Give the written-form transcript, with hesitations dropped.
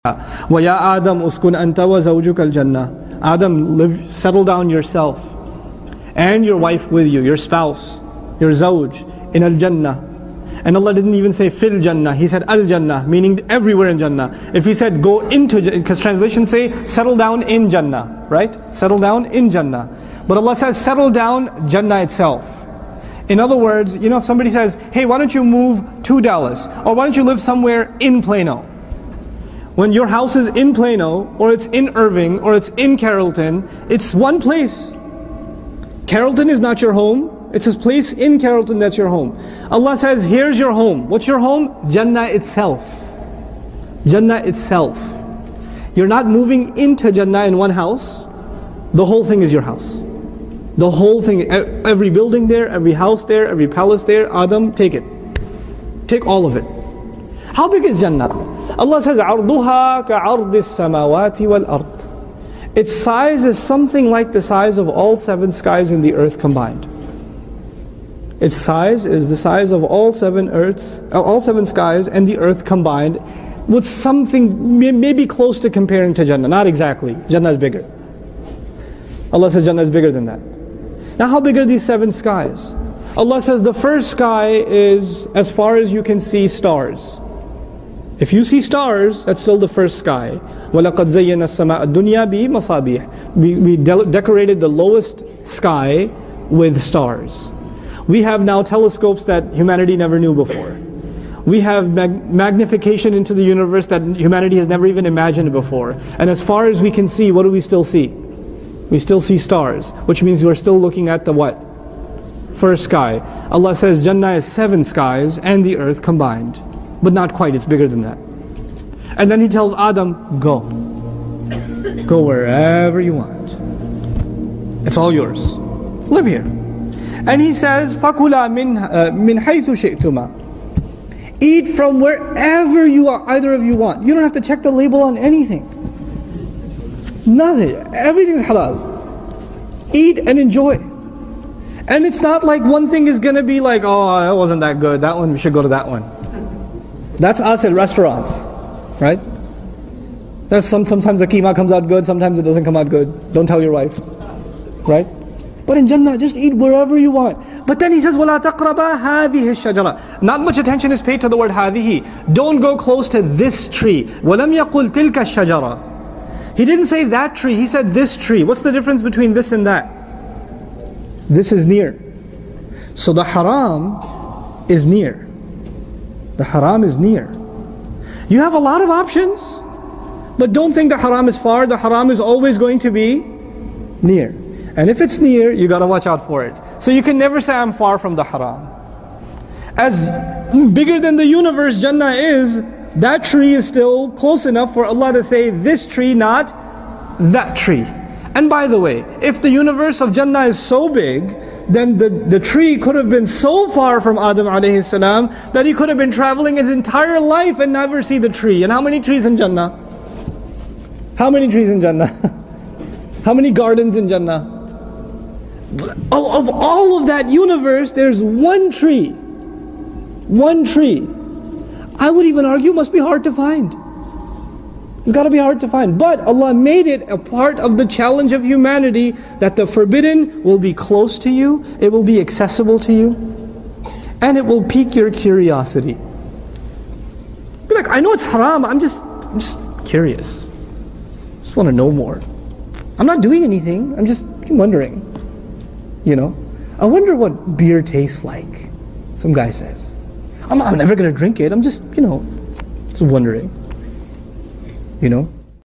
وَيَا آدَمْ أُسْكُنْ أَنْتَ وَزَوْجُكَ الْجَنَّةِ Adam, settle down yourself and your wife with you, your spouse, your zawj, in al-Jannah. And Allah didn't even say fil Jannah, He said al-Jannah, meaning everywhere in Jannah. If He said go into, because translations say settle down in Jannah, right? Settle down in Jannah. But Allah says settle down Jannah itself. In other words, if somebody says, hey, why don't you move to Dallas? Or why don't you live somewhere in Plano? When your house is in Plano, or it's in Irving, or it's in Carrollton, it's one place. Carrollton is not your home. It's a place in Carrollton that's your home. Allah says, here's your home. What's your home? Jannah itself. Jannah itself. You're not moving into Jannah in one house. The whole thing is your house. The whole thing, every building there, every house there, every palace there, Adam, take it. Take all of it. How big is Jannah? Allah says, عَرْضُهَا كَعَرْضِ السَّمَاوَاتِ وَالْأَرْضِ Its size is something like the size of all seven skies in the earth combined. Its size is the size of all seven skies and the earth combined, with something maybe close to comparing to Jannah. Not exactly. Jannah is bigger. Allah says Jannah is bigger than that. Now how big are these seven skies? Allah says the first sky is as far as you can see stars. If you see stars, that's still the first sky. وَلَقَدْ زَيَّنَا السَّمَاءَ الدُّنْيَا بِمَصَابِيحِ We decorated the lowest sky with stars. We have now telescopes that humanity never knew before. We have magnification into the universe that humanity has never even imagined before. And as far as we can see, what do we still see? We still see stars, which means we're still looking at the what? First sky. Allah says Jannah is seven skies and the earth combined. But not quite, it's bigger than that. And then He tells Adam, go. Go wherever you want. It's all yours. Live here. And He says, فَكُلَا مِنْ حَيْثُ شِئْتُمَا Eat from wherever you are, either of you want. You don't have to check the label on anything. Nothing. Everything's halal. Eat and enjoy. And it's not like one thing is going to be like, oh, that wasn't that good. That one, we should go to that one. That's us at restaurants, right? That's sometimes the keema comes out good, sometimes it doesn't come out good. Don't tell your wife, right? But in Jannah, just eat wherever you want. But then He says, وَلَا تَقْرَبَا هَذِهِ الشَّجَرَةِ Not much attention is paid to the word هَذِهِ. Don't go close to this tree. وَلَمْ يَقُلْ تِلْكَ الشَّجَرَةِ He didn't say that tree, He said this tree. What's the difference between this and that? This is near. So the haram is near. The haram is near. You have a lot of options, but don't think the haram is far. The haram is always going to be near. And if it's near, you got to watch out for it. So you can never say, I'm far from the haram. As bigger than the universe Jannah is, that tree is still close enough for Allah to say, this tree, not that tree. And by the way, if the universe of Jannah is so big, then the tree could have been so far from Adam alayhi salam that he could have been traveling his entire life and never see the tree. And how many trees in Jannah? How many trees in Jannah? How many gardens in Jannah? Of all of that universe, there's one tree. One tree. I would even argue must be hard to find. It's got to be hard to find. But Allah made it a part of the challenge of humanity that the forbidden will be close to you, it will be accessible to you, and it will pique your curiosity. Be like, I know it's haram, I'm just curious. Just want to know more. I'm not doing anything, I'm just wondering. I wonder what beer tastes like. Some guy says. I'm never going to drink it, I'm just wondering.